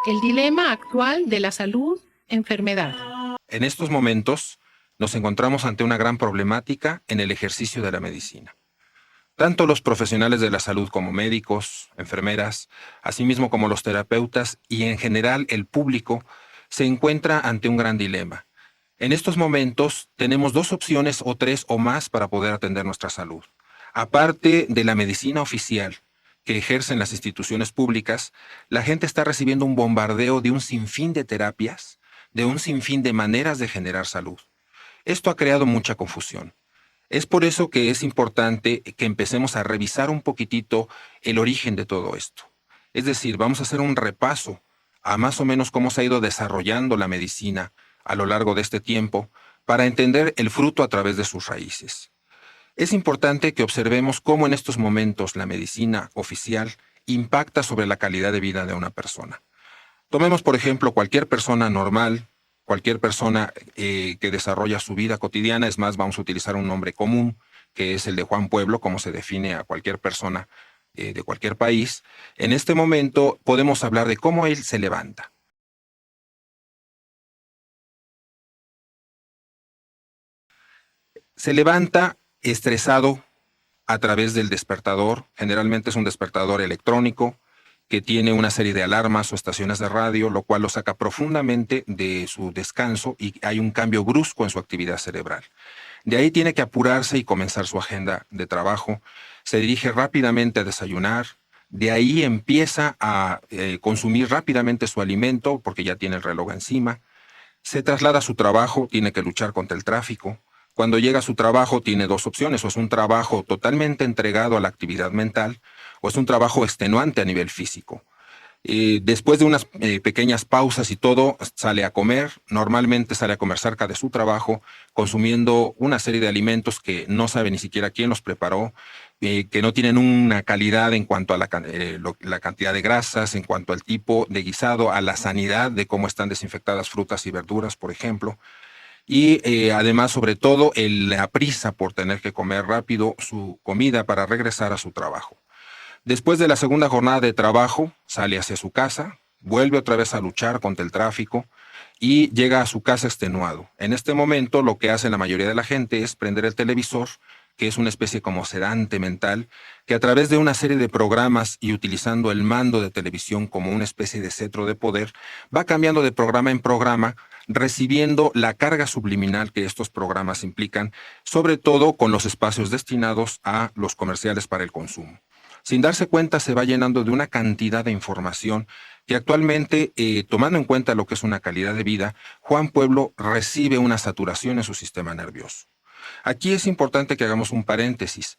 El dilema actual de la salud-enfermedad. En estos momentos nos encontramos ante una gran problemática en el ejercicio de la medicina. Tanto los profesionales de la salud como médicos, enfermeras, asimismo como los terapeutas y en general el público, se encuentra ante un gran dilema. En estos momentos tenemos dos opciones o tres o más para poder atender nuestra salud. Aparte de la medicina oficial que ejercen las instituciones públicas, la gente está recibiendo un bombardeo de un sinfín de terapias, de un sinfín de maneras de generar salud. Esto ha creado mucha confusión. Es por eso que es importante que empecemos a revisar un poquitito el origen de todo esto. Es decir, vamos a hacer un repaso a más o menos cómo se ha ido desarrollando la medicina a lo largo de este tiempo para entender el fruto a través de sus raíces. Es importante que observemos cómo en estos momentos la medicina oficial impacta sobre la calidad de vida de una persona. Tomemos, por ejemplo, cualquier persona normal, cualquier persona que desarrolla su vida cotidiana. Es más, vamos a utilizar un nombre común, que es el de Juan Pueblo, como se define a cualquier persona de cualquier país. En este momento podemos hablar de cómo él se levanta. Se levanta estresado a través del despertador. Generalmente es un despertador electrónico que tiene una serie de alarmas o estaciones de radio, lo cual lo saca profundamente de su descanso y hay un cambio brusco en su actividad cerebral. De ahí tiene que apurarse y comenzar su agenda de trabajo. Se dirige rápidamente a desayunar. De ahí empieza a consumir rápidamente su alimento porque ya tiene el reloj encima. Se traslada a su trabajo, tiene que luchar contra el tráfico. Cuando llega a su trabajo tiene dos opciones: o es un trabajo totalmente entregado a la actividad mental o es un trabajo extenuante a nivel físico. Después de unas pequeñas pausas y todo, sale a comer. Normalmente sale a comer cerca de su trabajo, consumiendo una serie de alimentos que no sabe ni siquiera quién los preparó, que no tienen una calidad en cuanto a la cantidad de grasas, en cuanto al tipo de guisado, a la sanidad de cómo están desinfectadas frutas y verduras, por ejemplo. Y además, sobre todo, la prisa por tener que comer rápido su comida para regresar a su trabajo. Después de la segunda jornada de trabajo, sale hacia su casa, vuelve otra vez a luchar contra el tráfico y llega a su casa extenuado. En este momento, lo que hace la mayoría de la gente es prender el televisor, que es una especie como sedante mental, que a través de una serie de programas y utilizando el mando de televisión como una especie de cetro de poder, va cambiando de programa en programa, recibiendo la carga subliminal que estos programas implican, sobre todo con los espacios destinados a los comerciales para el consumo. Sin darse cuenta, se va llenando de una cantidad de información que actualmente, tomando en cuenta lo que es una calidad de vida, Juan Pueblo recibe una saturación en su sistema nervioso. Aquí es importante que hagamos un paréntesis.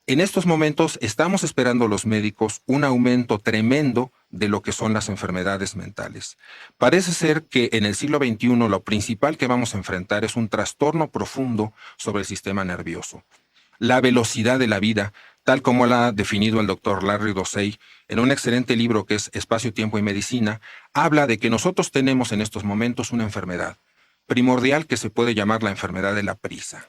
En estos momentos estamos esperando los médicos un aumento tremendo de lo que son las enfermedades mentales. Parece ser que en el siglo XXI lo principal que vamos a enfrentar es un trastorno profundo sobre el sistema nervioso. La velocidad de la vida, tal como la ha definido el doctor Larry Dossey en un excelente libro que es Espacio, Tiempo y Medicina, habla de que nosotros tenemos en estos momentos una enfermedad primordial que se puede llamar la enfermedad de la prisa.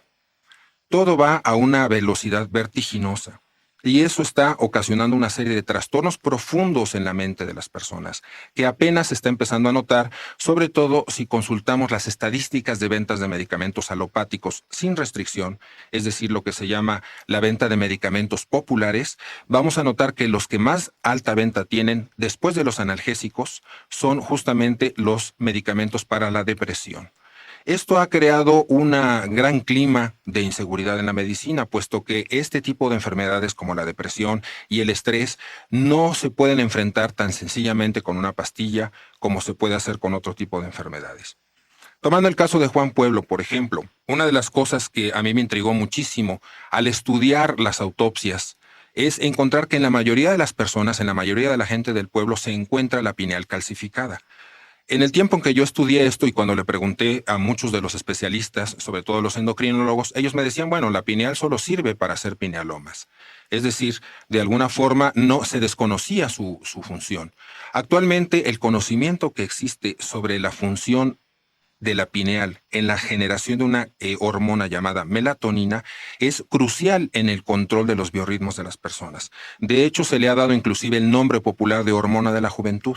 Todo va a una velocidad vertiginosa y eso está ocasionando una serie de trastornos profundos en la mente de las personas que apenas se está empezando a notar, sobre todo si consultamos las estadísticas de ventas de medicamentos alopáticos sin restricción, es decir, lo que se llama la venta de medicamentos populares. Vamos a notar que los que más alta venta tienen después de los analgésicos son justamente los medicamentos para la depresión. Esto ha creado un gran clima de inseguridad en la medicina, puesto que este tipo de enfermedades como la depresión y el estrés no se pueden enfrentar tan sencillamente con una pastilla como se puede hacer con otro tipo de enfermedades. Tomando el caso de Juan Pueblo, por ejemplo, una de las cosas que a mí me intrigó muchísimo al estudiar las autopsias es encontrar que en la mayoría de las personas, en la mayoría de la gente del pueblo, se encuentra la pineal calcificada. En el tiempo en que yo estudié esto y cuando le pregunté a muchos de los especialistas, sobre todo los endocrinólogos, ellos me decían, bueno, la pineal solo sirve para hacer pinealomas. Es decir, de alguna forma no se desconocía su función. Actualmente el conocimiento que existe sobre la función de la pineal en la generación de una hormona llamada melatonina es crucial en el control de los biorritmos de las personas. De hecho, se le ha dado inclusive el nombre popular de hormona de la juventud.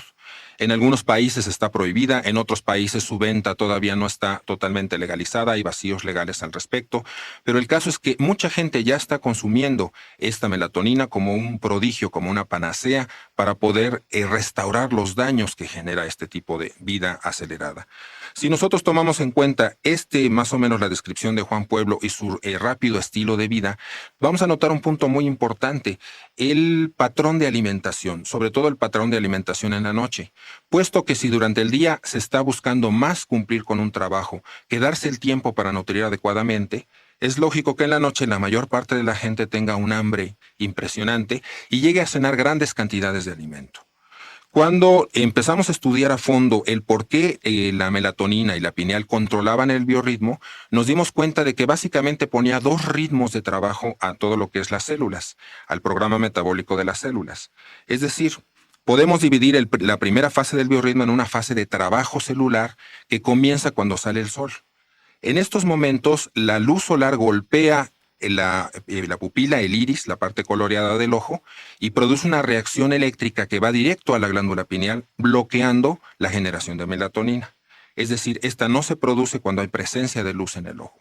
En algunos países está prohibida, en otros países su venta todavía no está totalmente legalizada, hay vacíos legales al respecto, pero el caso es que mucha gente ya está consumiendo esta melatonina como un prodigio, como una panacea para poder restaurar los daños que genera este tipo de vida acelerada. Si nosotros tomamos en cuenta más o menos la descripción de Juan Pueblo y su rápido estilo de vida, vamos a notar un punto muy importante, el patrón de alimentación, sobre todo el patrón de alimentación en la noche, puesto que si durante el día se está buscando más cumplir con un trabajo que darse el tiempo para nutrir adecuadamente, es lógico que en la noche la mayor parte de la gente tenga un hambre impresionante y llegue a cenar grandes cantidades de alimento. Cuando empezamos a estudiar a fondo el por qué la melatonina y la pineal controlaban el biorritmo, nos dimos cuenta de que básicamente ponía dos ritmos de trabajo a todo lo que es las células, al programa metabólico de las células. Es decir, podemos dividir la primera fase del biorritmo en una fase de trabajo celular que comienza cuando sale el sol. En estos momentos, la luz solar golpea la pupila, el iris, la parte coloreada del ojo, y produce una reacción eléctrica que va directo a la glándula pineal, bloqueando la generación de melatonina. Es decir, esta no se produce cuando hay presencia de luz en el ojo.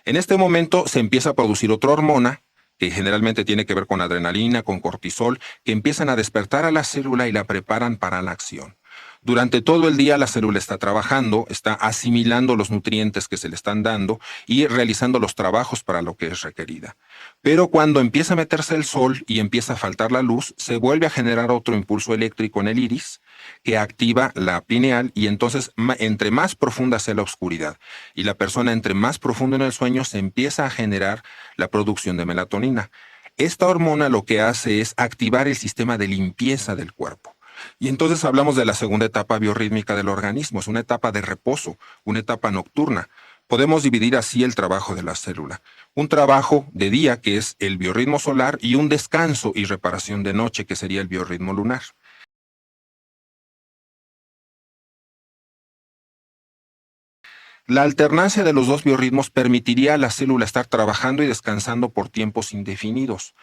En este momento se empieza a producir otra hormona, que generalmente tiene que ver con adrenalina, con cortisol, que empiezan a despertar a la célula y la preparan para la acción. Durante todo el día la célula está trabajando, está asimilando los nutrientes que se le están dando y realizando los trabajos para lo que es requerida. Pero cuando empieza a meterse el sol y empieza a faltar la luz, se vuelve a generar otro impulso eléctrico en el iris que activa la pineal y entonces entre más profunda sea la oscuridad y la persona entre más profundo en el sueño se empieza a generar la producción de melatonina. Esta hormona lo que hace es activar el sistema de limpieza del cuerpo. Y entonces hablamos de la segunda etapa biorrítmica del organismo, es una etapa de reposo, una etapa nocturna. Podemos dividir así el trabajo de la célula. Un trabajo de día, que es el biorritmo solar, y un descanso y reparación de noche, que sería el biorritmo lunar. La alternancia de los dos biorritmos permitiría a la célula estar trabajando y descansando por tiempos indefinidos.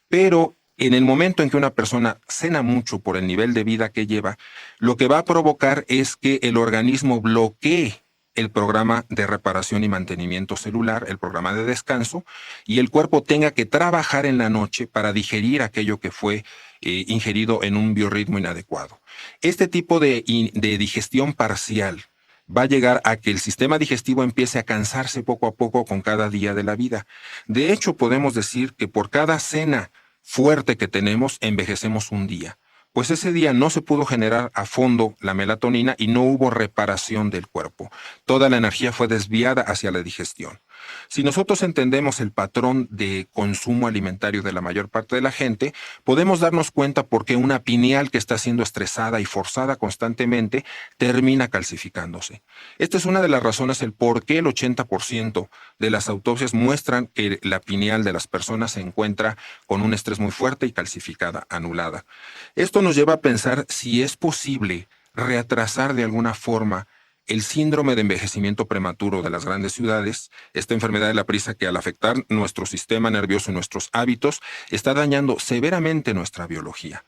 Pero en el momento en que una persona cena mucho por el nivel de vida que lleva, lo que va a provocar es que el organismo bloquee el programa de reparación y mantenimiento celular, el programa de descanso, y el cuerpo tenga que trabajar en la noche para digerir aquello que fue ingerido en un biorritmo inadecuado. Este tipo de digestión parcial va a llegar a que el sistema digestivo empiece a cansarse poco a poco con cada día de la vida. De hecho, podemos decir que por cada cena fuerte que tenemos, envejecemos un día. Pues ese día no se pudo generar a fondo la melatonina y no hubo reparación del cuerpo. Toda la energía fue desviada hacia la digestión. Si nosotros entendemos el patrón de consumo alimentario de la mayor parte de la gente, podemos darnos cuenta por qué una pineal que está siendo estresada y forzada constantemente termina calcificándose. Esta es una de las razones el por qué el 80% de las autopsias muestran que la pineal de las personas se encuentra con un estrés muy fuerte y calcificada, anulada. Esto nos lleva a pensar si es posible reatrasar de alguna forma el síndrome de envejecimiento prematuro de las grandes ciudades, esta enfermedad de la prisa que al afectar nuestro sistema nervioso y nuestros hábitos está dañando severamente nuestra biología.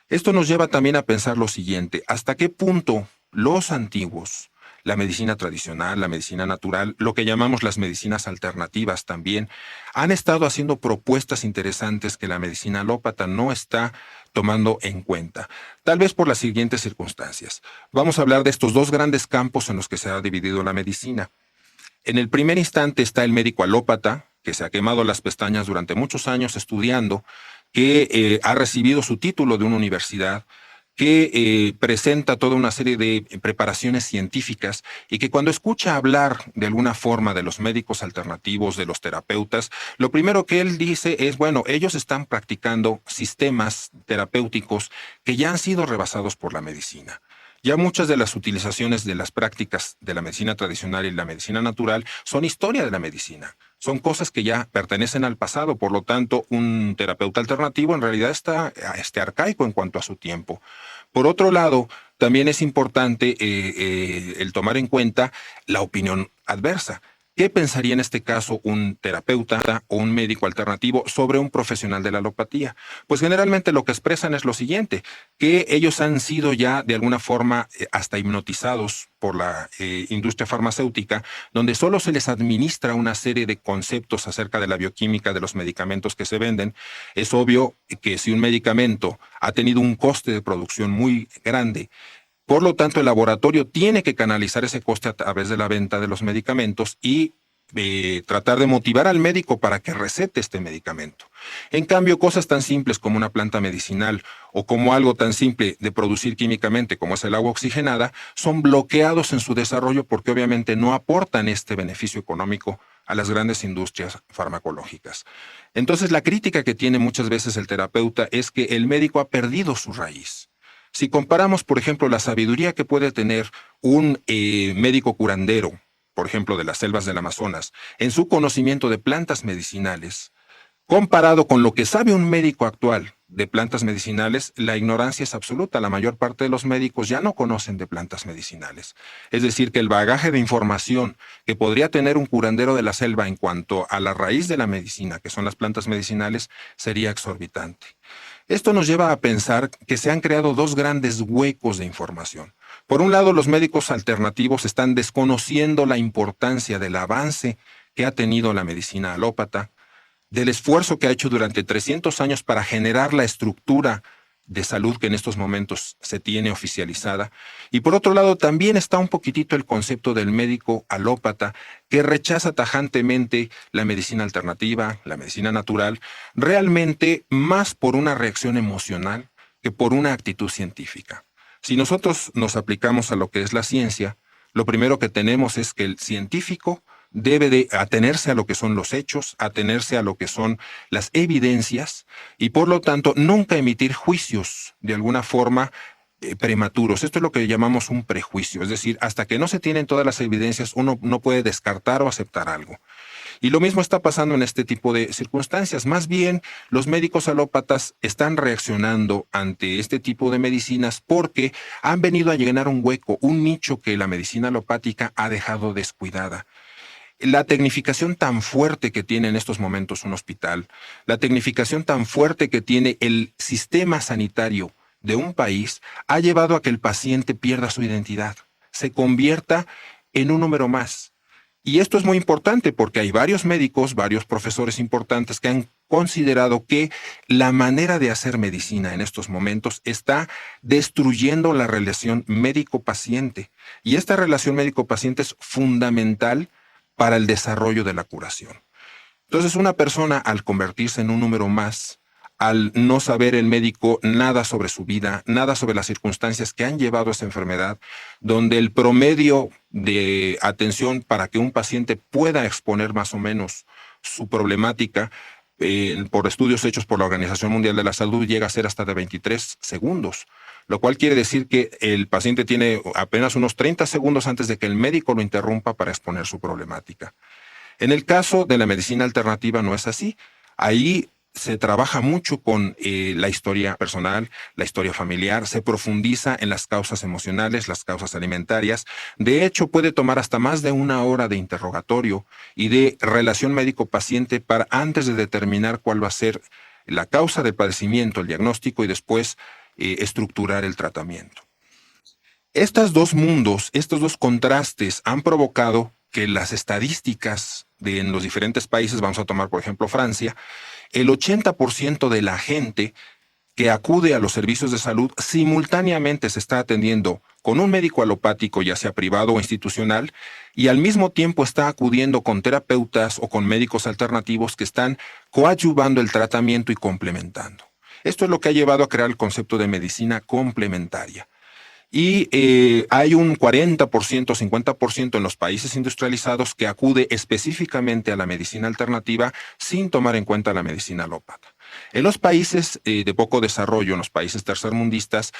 Esto nos lleva también a pensar lo siguiente: ¿hasta qué punto los antiguos, la medicina tradicional, la medicina natural, lo que llamamos las medicinas alternativas también, han estado haciendo propuestas interesantes que la medicina alópata no está tomando en cuenta? Tal vez por las siguientes circunstancias. Vamos a hablar de estos dos grandes campos en los que se ha dividido la medicina. En el primer instante está el médico alópata, que se ha quemado las pestañas durante muchos años estudiando, que ha recibido su título de una universidad, que presenta toda una serie de preparaciones científicas y que cuando escucha hablar de alguna forma de los médicos alternativos, de los terapeutas, lo primero que él dice es, bueno, ellos están practicando sistemas terapéuticos que ya han sido rebasados por la medicina. Ya muchas de las utilizaciones de las prácticas de la medicina tradicional y la medicina natural son historia de la medicina. Son cosas que ya pertenecen al pasado, por lo tanto, un terapeuta alternativo en realidad está arcaico en cuanto a su tiempo. Por otro lado, también es importante el tomar en cuenta la opinión adversa. ¿Qué pensaría en este caso un terapeuta o un médico alternativo sobre un profesional de la alopatía? Pues generalmente lo que expresan es lo siguiente, que ellos han sido ya de alguna forma hasta hipnotizados por la industria farmacéutica, donde solo se les administra una serie de conceptos acerca de la bioquímica de los medicamentos que se venden. Es obvio que si un medicamento ha tenido un coste de producción muy grande, por lo tanto, el laboratorio tiene que canalizar ese coste a través de la venta de los medicamentos y tratar de motivar al médico para que recete este medicamento. En cambio, cosas tan simples como una planta medicinal o como algo tan simple de producir químicamente como es el agua oxigenada, son bloqueados en su desarrollo porque obviamente no aportan este beneficio económico a las grandes industrias farmacológicas. Entonces, la crítica que tiene muchas veces el terapeuta es que el médico ha perdido su raíz. Si comparamos, por ejemplo, la sabiduría que puede tener un médico curandero, por ejemplo, de las selvas del Amazonas, en su conocimiento de plantas medicinales, comparado con lo que sabe un médico actual de plantas medicinales, la ignorancia es absoluta. La mayor parte de los médicos ya no conocen de plantas medicinales. Es decir, que el bagaje de información que podría tener un curandero de la selva en cuanto a la raíz de la medicina, que son las plantas medicinales, sería exorbitante. Esto nos lleva a pensar que se han creado dos grandes huecos de información. Por un lado, los médicos alternativos están desconociendo la importancia del avance que ha tenido la medicina alópata, del esfuerzo que ha hecho durante 300 años para generar la estructura de salud que en estos momentos se tiene oficializada. Y por otro lado, también está un poquitito el concepto del médico alópata que rechaza tajantemente la medicina alternativa, la medicina natural, realmente más por una reacción emocional que por una actitud científica. Si nosotros nos aplicamos a lo que es la ciencia, lo primero que tenemos es que el científico debe de atenerse a lo que son los hechos, atenerse a lo que son las evidencias y por lo tanto nunca emitir juicios de alguna forma prematuros. Esto es lo que llamamos un prejuicio, es decir, hasta que no se tienen todas las evidencias uno no puede descartar o aceptar algo. Y lo mismo está pasando en este tipo de circunstancias. Más bien, los médicos alópatas están reaccionando ante este tipo de medicinas porque han venido a llenar un hueco, un nicho que la medicina alopática ha dejado descuidada. La tecnificación tan fuerte que tiene en estos momentos un hospital, la tecnificación tan fuerte que tiene el sistema sanitario de un país, ha llevado a que el paciente pierda su identidad, se convierta en un número más. Y esto es muy importante porque hay varios médicos, varios profesores importantes que han considerado que la manera de hacer medicina en estos momentos está destruyendo la relación médico-paciente. Y esta relación médico-paciente es fundamental para el desarrollo de la curación. Entonces, una persona al convertirse en un número más, al no saber el médico nada sobre su vida, nada sobre las circunstancias que han llevado a esa enfermedad, donde el promedio de atención para que un paciente pueda exponer más o menos su problemática, por estudios hechos por la Organización Mundial de la Salud, llega a ser hasta de 23 segundos, lo cual quiere decir que el paciente tiene apenas unos 30 segundos antes de que el médico lo interrumpa para exponer su problemática. En el caso de la medicina alternativa no es así. Ahí se trabaja mucho con la historia personal, la historia familiar, se profundiza en las causas emocionales, las causas alimentarias. De hecho, puede tomar hasta más de 1 hora de interrogatorio y de relación médico-paciente para antes de determinar cuál va a ser la causa del padecimiento, el diagnóstico y después estructurar el tratamiento. Estos dos mundos, estos dos contrastes han provocado que las estadísticas en los diferentes países, vamos a tomar por ejemplo Francia, el 80% de la gente que acude a los servicios de salud simultáneamente se está atendiendo con un médico alopático, ya sea privado o institucional, y al mismo tiempo está acudiendo con terapeutas o con médicos alternativos que están coadyuvando el tratamiento y complementando. Esto es lo que ha llevado a crear el concepto de medicina complementaria. Y hay un 40%, 50% en los países industrializados que acude específicamente a la medicina alternativa sin tomar en cuenta la medicina alópata. En los países de poco desarrollo, en los países tercermundistas,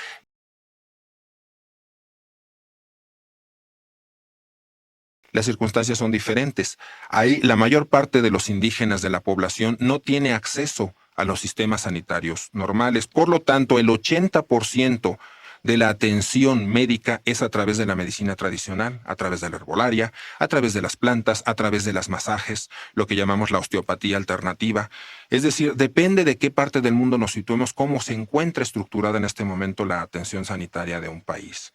las circunstancias son diferentes. Ahí la mayor parte de los indígenas de la población no tiene acceso a los sistemas sanitarios normales. Por lo tanto, el 80% de la atención médica es a través de la medicina tradicional, a través de la herbolaria, a través de las plantas, a través de las masajes, lo que llamamos la osteopatía alternativa. Es decir, depende de qué parte del mundo nos situemos, cómo se encuentra estructurada en este momento la atención sanitaria de un país.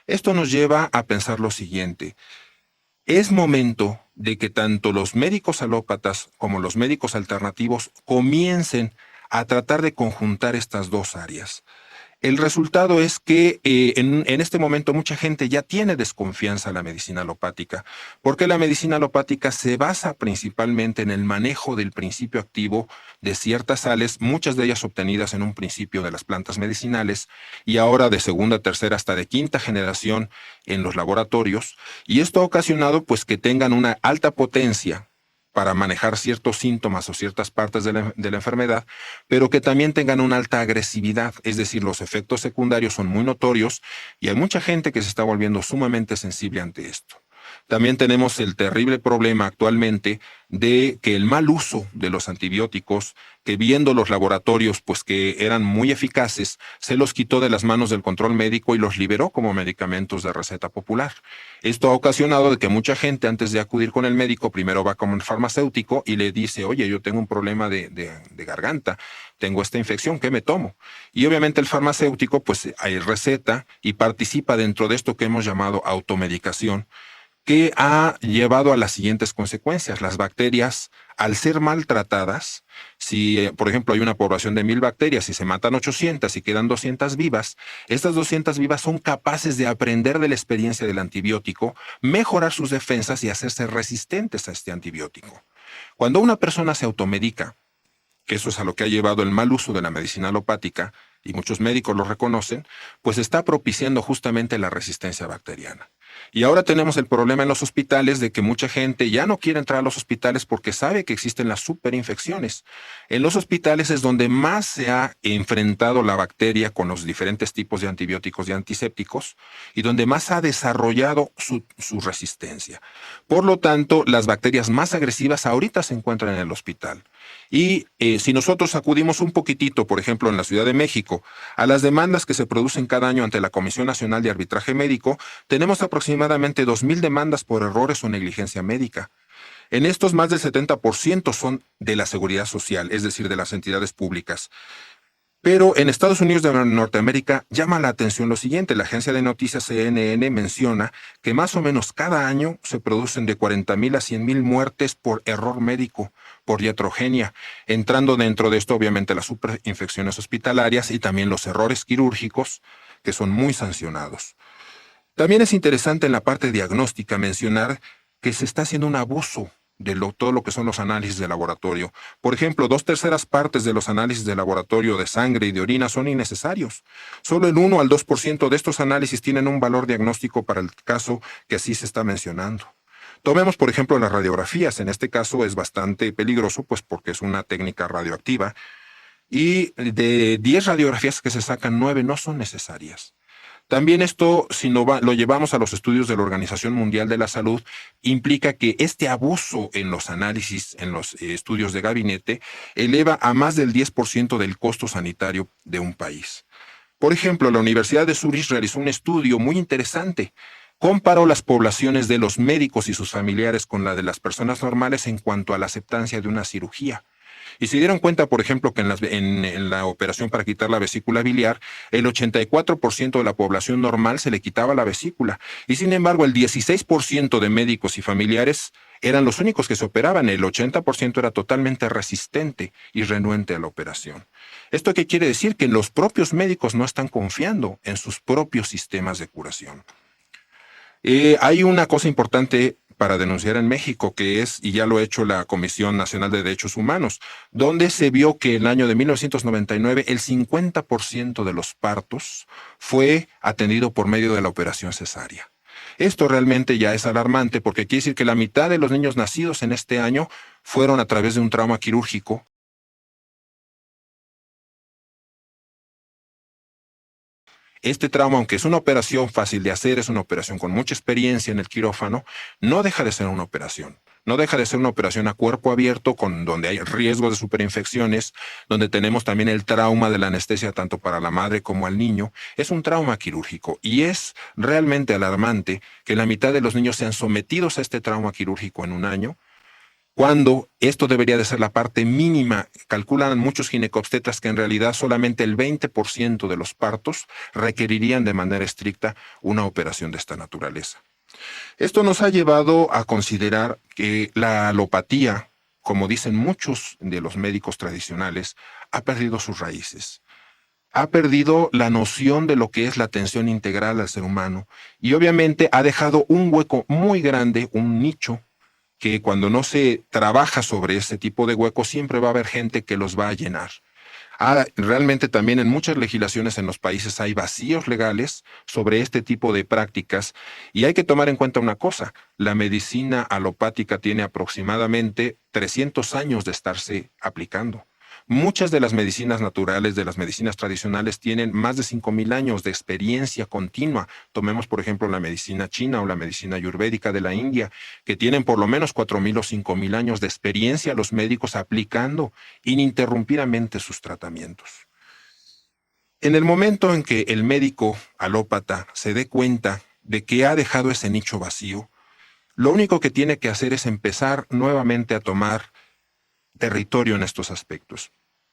Esto nos lleva a pensar lo siguiente. Es momento de que tanto los médicos alópatas como los médicos alternativos comiencen a tratar de conjuntar estas dos áreas. El resultado es que en este momento mucha gente ya tiene desconfianza a la medicina alopática, porque la medicina alopática se basa principalmente en el manejo del principio activo de ciertas sales, muchas de ellas obtenidas en un principio de las plantas medicinales y ahora de segunda, tercera hasta de quinta generación en los laboratorios, y esto ha ocasionado pues que tengan una alta potencia para manejar ciertos síntomas o ciertas partes de la enfermedad, pero que también tengan una alta agresividad, es decir, los efectos secundarios son muy notorios y hay mucha gente que se está volviendo sumamente sensible ante esto. También tenemos el terrible problema actualmente de que el mal uso de los antibióticos, que viendo los laboratorios pues que eran muy eficaces, se los quitó de las manos del control médico y los liberó como medicamentos de receta popular. Esto ha ocasionado de que mucha gente antes de acudir con el médico primero va con el farmacéutico y le dice, oye, yo tengo un problema de garganta, tengo esta infección, ¿qué me tomo? Y obviamente el farmacéutico pues hay receta y participa dentro de esto que hemos llamado automedicación, que ha llevado a las siguientes consecuencias. Las bacterias, al ser maltratadas, si por ejemplo hay una población de 1000 bacterias y se matan 800 y quedan 200 vivas, estas 200 vivas son capaces de aprender de la experiencia del antibiótico, mejorar sus defensas y hacerse resistentes a este antibiótico. Cuando una persona se automedica, que eso es a lo que ha llevado el mal uso de la medicina alopática, y muchos médicos lo reconocen, pues está propiciando justamente la resistencia bacteriana. Y ahora tenemos el problema en los hospitales de que mucha gente ya no quiere entrar a los hospitales porque sabe que existen las superinfecciones. En los hospitales es donde más se ha enfrentado la bacteria con los diferentes tipos de antibióticos y antisépticos y donde más ha desarrollado su resistencia. Por lo tanto, las bacterias más agresivas ahorita se encuentran en el hospital. Y si nosotros acudimos un poquitito, por ejemplo, en la Ciudad de México, a las demandas que se producen cada año ante la Comisión Nacional de Arbitraje Médico, tenemos aproximadamente 2000 demandas por errores o negligencia médica. En estos, más del 70% son de la seguridad social, es decir, de las entidades públicas. Pero en Estados Unidos de Norteamérica llama la atención lo siguiente. La agencia de noticias CNN menciona que más o menos cada año se producen de 40,000 a 100,000 muertes por error médico, por iatrogenia, entrando dentro de esto obviamente las superinfecciones hospitalarias y también los errores quirúrgicos, que son muy sancionados. También es interesante en la parte diagnóstica mencionar que se está haciendo un abuso de todo lo que son los análisis de laboratorio. Por ejemplo, 2/3 partes de los análisis de laboratorio de sangre y de orina son innecesarios. Solo el 1 al 2% de estos análisis tienen un valor diagnóstico para el caso que así se está mencionando. Tomemos, por ejemplo, las radiografías. En este caso es bastante peligroso, pues porque es una técnica radioactiva. Y de 10 radiografías que se sacan, 9 no son necesarias. También esto, si lo llevamos a los estudios de la Organización Mundial de la Salud, implica que este abuso en los análisis, en los estudios de gabinete, eleva a más del 10% del costo sanitario de un país. Por ejemplo, la Universidad de Zurich realizó un estudio muy interesante. Comparó las poblaciones de los médicos y sus familiares con la de las personas normales en cuanto a la aceptancia de una cirugía. Y se dieron cuenta, por ejemplo, que en la operación para quitar la vesícula biliar, el 84% de la población normal se le quitaba la vesícula. Y sin embargo, el 16% de médicos y familiares eran los únicos que se operaban. El 80% era totalmente resistente y renuente a la operación. ¿Esto qué quiere decir? Que los propios médicos no están confiando en sus propios sistemas de curación. Hay una cosa importante para denunciar en México, que es, y ya lo ha hecho la Comisión Nacional de Derechos Humanos, donde se vio que en el año de 1999 el 50% de los partos fue atendido por medio de la operación cesárea. Esto realmente ya es alarmante porque quiere decir que la mitad de los niños nacidos en este año fueron a través de un trauma quirúrgico. Este trauma, aunque es una operación fácil de hacer, es una operación con mucha experiencia en el quirófano, no deja de ser una operación. No deja de ser una operación a cuerpo abierto donde hay riesgos de superinfecciones, donde tenemos también el trauma de la anestesia tanto para la madre como al niño. Es un trauma quirúrgico y es realmente alarmante que la mitad de los niños sean sometidos a este trauma quirúrgico en un año, cuando esto debería de ser la parte mínima. Calculan muchos ginecobstetras que en realidad solamente el 20% de los partos requerirían de manera estricta una operación de esta naturaleza. Esto nos ha llevado a considerar que la alopatía, como dicen muchos de los médicos tradicionales, ha perdido sus raíces. Ha perdido la noción de lo que es la atención integral al ser humano y obviamente ha dejado un hueco muy grande, un nicho, que cuando no se trabaja sobre ese tipo de huecos siempre va a haber gente que los va a llenar. Realmente también en muchas legislaciones en los países hay vacíos legales sobre este tipo de prácticas y hay que tomar en cuenta una cosa: la medicina alopática tiene aproximadamente 300 años de estarse aplicando. Muchas de las medicinas naturales, de las medicinas tradicionales, tienen más de 5.000 años de experiencia continua. Tomemos, por ejemplo, la medicina china o la medicina ayurvédica de la India, que tienen por lo menos 4.000 o 5.000 años de experiencia los médicos aplicando ininterrumpidamente sus tratamientos. En el momento en que el médico alópata se dé cuenta de que ha dejado ese nicho vacío, lo único que tiene que hacer es empezar nuevamente a tomar territorio en estos aspectos.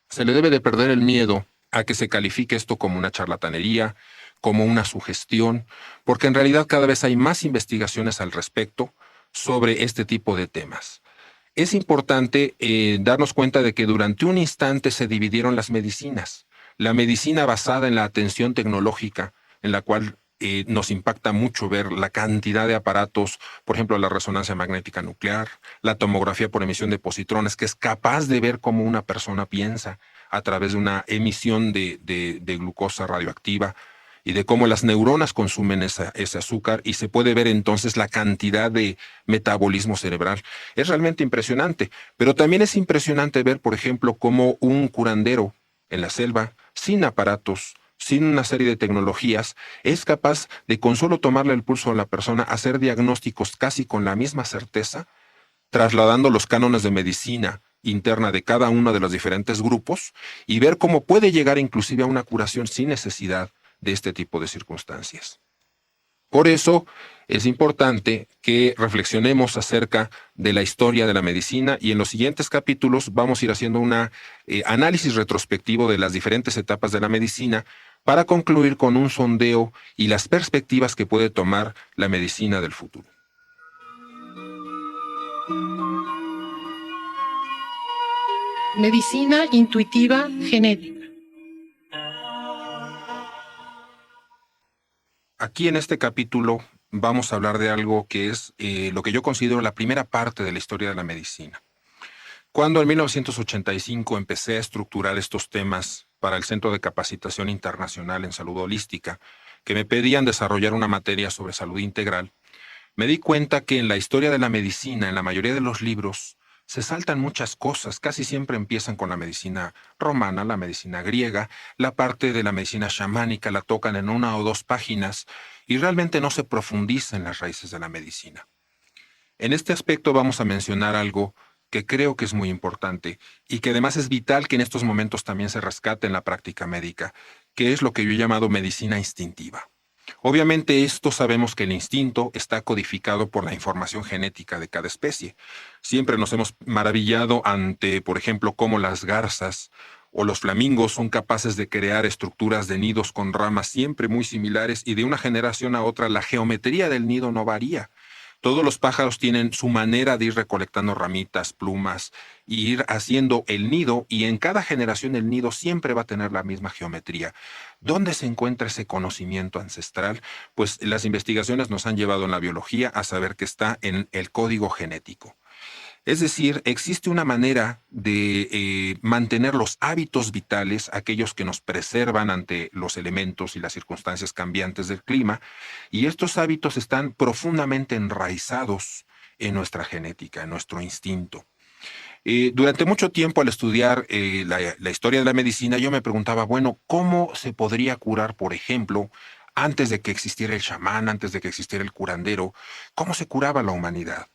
Se le debe de perder el miedo a que se califique esto como una charlatanería, como una sugestión, porque en realidad cada vez hay más investigaciones al respecto sobre este tipo de temas. Es importante darnos cuenta de que durante un instante se dividieron las medicinas. La medicina basada en la atención tecnológica, en la cual nos impacta mucho ver la cantidad de aparatos, por ejemplo, la resonancia magnética nuclear, la tomografía por emisión de positrones, que es capaz de ver cómo una persona piensa a través de una emisión de glucosa radioactiva y de cómo las neuronas consumen ese azúcar, y se puede ver entonces la cantidad de metabolismo cerebral. Es realmente impresionante, pero también es impresionante ver, por ejemplo, cómo un curandero en la selva, sin aparatos, sin una serie de tecnologías, es capaz de, con solo tomarle el pulso a la persona, hacer diagnósticos casi con la misma certeza, trasladando los cánones de medicina interna de cada uno de los diferentes grupos y ver cómo puede llegar inclusive a una curación sin necesidad de este tipo de circunstancias. Por eso es importante que reflexionemos acerca de la historia de la medicina, y en los siguientes capítulos vamos a ir haciendo un análisis retrospectivo de las diferentes etapas de la medicina para concluir con un sondeo y las perspectivas que puede tomar la medicina del futuro. Medicina intuitiva genética. Aquí en este capítulo vamos a hablar de algo que es lo que yo considero la primera parte de la historia de la medicina. Cuando en 1985 empecé a estructurar estos temas para el Centro de Capacitación Internacional en Salud Holística, que me pedían desarrollar una materia sobre salud integral, me di cuenta que en la historia de la medicina, en la mayoría de los libros, se saltan muchas cosas. Casi siempre empiezan con la medicina romana, la medicina griega, la parte de la medicina chamánica la tocan en 1 o 2 páginas y realmente no se profundiza en las raíces de la medicina. En este aspecto vamos a mencionar algo que creo que es muy importante y que además es vital que en estos momentos también se rescate en la práctica médica, que es lo que yo he llamado medicina instintiva. Obviamente esto sabemos que el instinto está codificado por la información genética de cada especie. Siempre nos hemos maravillado ante, por ejemplo, cómo las garzas o los flamingos son capaces de crear estructuras de nidos con ramas siempre muy similares, y de una generación a otra la geometría del nido no varía. Todos los pájaros tienen su manera de ir recolectando ramitas, plumas, y ir haciendo el nido, y en cada generación el nido siempre va a tener la misma geometría. ¿Dónde se encuentra ese conocimiento ancestral? Pues las investigaciones nos han llevado en la biología a saber que está en el código genético. Es decir, existe una manera de mantener los hábitos vitales, aquellos que nos preservan ante los elementos y las circunstancias cambiantes del clima, y estos hábitos están profundamente enraizados en nuestra genética, en nuestro instinto. Durante mucho tiempo, al estudiar la historia de la medicina, yo me preguntaba, bueno, ¿cómo se podría curar, por ejemplo, antes de que existiera el chamán, antes de que existiera el curandero? ¿Cómo se curaba la humanidad?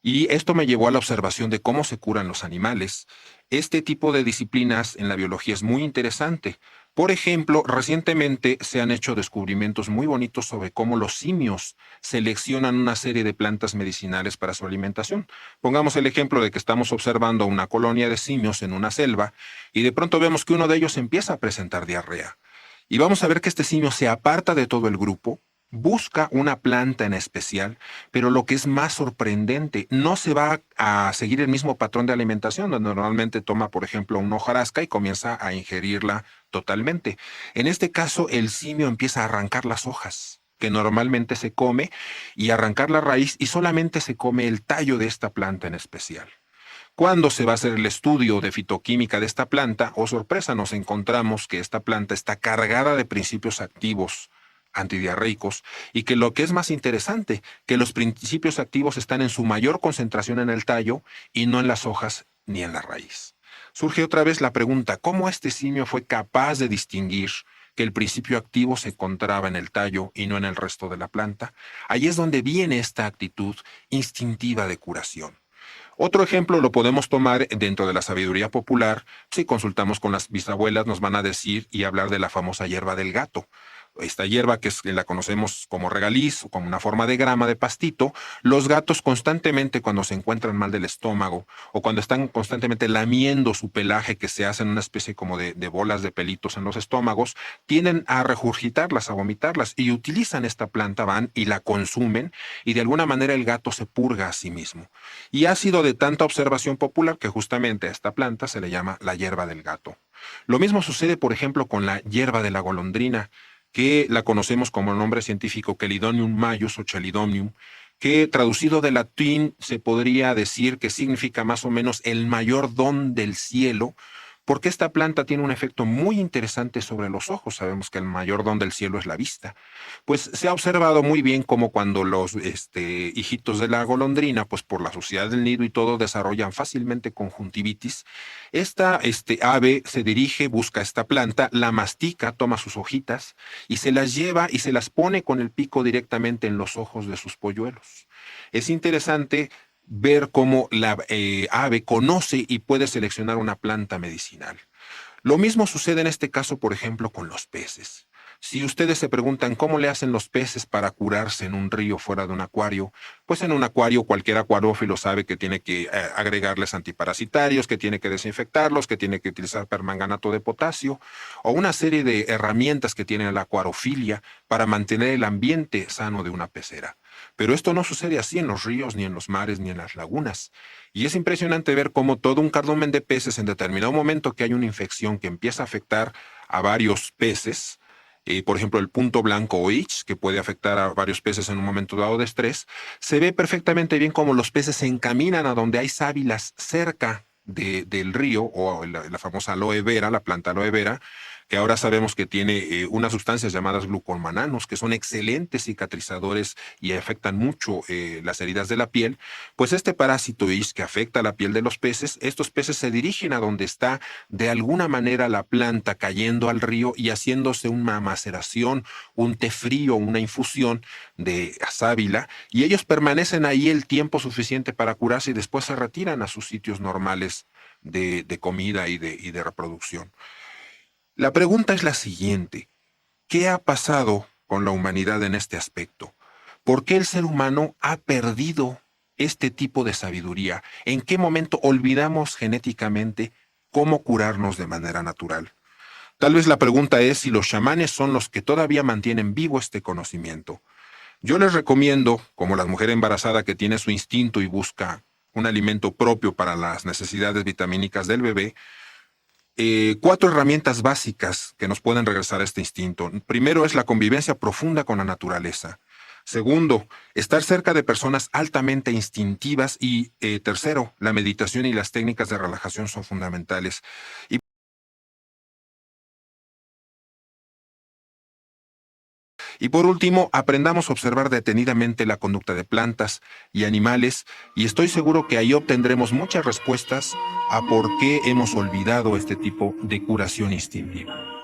Y esto me llevó a la observación de cómo se curan los animales. Este tipo de disciplinas en la biología es muy interesante. Por ejemplo, recientemente se han hecho descubrimientos muy bonitos sobre cómo los simios seleccionan una serie de plantas medicinales para su alimentación. Pongamos el ejemplo de que estamos observando una colonia de simios en una selva y de pronto vemos que uno de ellos empieza a presentar diarrea. Y vamos a ver que este simio se aparta de todo el grupo, busca una planta en especial, pero lo que es más sorprendente, no se va a seguir el mismo patrón de alimentación, donde normalmente toma, por ejemplo, una hojarasca y comienza a ingerirla totalmente. En este caso, el simio empieza a arrancar las hojas que normalmente se come y arrancar la raíz y solamente se come el tallo de esta planta en especial. Cuando se va a hacer el estudio de fitoquímica de esta planta, oh sorpresa, nos encontramos que esta planta está cargada de principios activos antidiarreicos y que lo que es más interesante, que los principios activos están en su mayor concentración en el tallo y no en las hojas ni en la raíz. Surge otra vez la pregunta, ¿cómo este simio fue capaz de distinguir que el principio activo se encontraba en el tallo y no en el resto de la planta? Ahí es donde viene esta actitud instintiva de curación. Otro ejemplo lo podemos tomar dentro de la sabiduría popular. Si consultamos con las bisabuelas, nos van a decir y hablar de la famosa hierba del gato. Esta hierba que la conocemos como regaliz o como una forma de grama de pastito, los gatos constantemente cuando se encuentran mal del estómago o cuando están constantemente lamiendo su pelaje que se hacen una especie como de bolas de pelitos en los estómagos, tienden a regurgitarlas, a vomitarlas y utilizan esta planta, van y la consumen y de alguna manera el gato se purga a sí mismo. Y ha sido de tanta observación popular que justamente a esta planta se le llama la hierba del gato. Lo mismo sucede, por ejemplo, con la hierba de la golondrina, que la conocemos como el nombre científico Chelidonium majus o Chelidonium, que traducido del latín se podría decir que significa más o menos el mayor don del cielo, porque esta planta tiene un efecto muy interesante sobre los ojos. Sabemos que el mayor don del cielo es la vista. Pues se ha observado muy bien cómo cuando los hijitos de la golondrina, pues por la suciedad del nido y todo, desarrollan fácilmente conjuntivitis. Esta ave se dirige, busca esta planta, la mastica, toma sus hojitas y se las lleva y se las pone con el pico directamente en los ojos de sus polluelos. Es interesante ver cómo la ave conoce y puede seleccionar una planta medicinal. Lo mismo sucede en este caso, por ejemplo, con los peces. Si ustedes se preguntan cómo le hacen los peces para curarse en un río fuera de un acuario, pues en un acuario cualquier acuariófilo sabe que tiene que agregarles antiparasitarios, que tiene que desinfectarlos, que tiene que utilizar permanganato de potasio o una serie de herramientas que tiene la acuariofilia para mantener el ambiente sano de una pecera. Pero esto no sucede así en los ríos, ni en los mares, ni en las lagunas. Y es impresionante ver cómo todo un cardumen de peces en determinado momento que hay una infección que empieza a afectar a varios peces, por ejemplo, el punto blanco o itch, que puede afectar a varios peces en un momento dado de estrés, se ve perfectamente bien cómo los peces se encaminan a donde hay sábilas cerca del río, o la famosa aloe vera, la planta aloe vera, que ahora sabemos que tiene unas sustancias llamadas glucomananos, que son excelentes cicatrizadores y afectan mucho las heridas de la piel. Pues este parásito Isch que afecta la piel de los peces, estos peces se dirigen a donde está de alguna manera la planta cayendo al río y haciéndose una maceración, un té frío, una infusión de sábila, y ellos permanecen ahí el tiempo suficiente para curarse y después se retiran a sus sitios normales de comida y de reproducción. La pregunta es la siguiente: ¿qué ha pasado con la humanidad en este aspecto? ¿Por qué el ser humano ha perdido este tipo de sabiduría? ¿En qué momento olvidamos genéticamente cómo curarnos de manera natural? Tal vez la pregunta es si los chamanes son los que todavía mantienen vivo este conocimiento. Yo les recomiendo, como la mujer embarazada que tiene su instinto y busca un alimento propio para las necesidades vitamínicas del bebé, 4 herramientas básicas que nos pueden regresar a este instinto. Primero es la convivencia profunda con la naturaleza. Segundo, estar cerca de personas altamente instintivas. Y tercero, la meditación y las técnicas de relajación son fundamentales. Y por último, aprendamos a observar detenidamente la conducta de plantas y animales, y estoy seguro que ahí obtendremos muchas respuestas a por qué hemos olvidado este tipo de curación instintiva.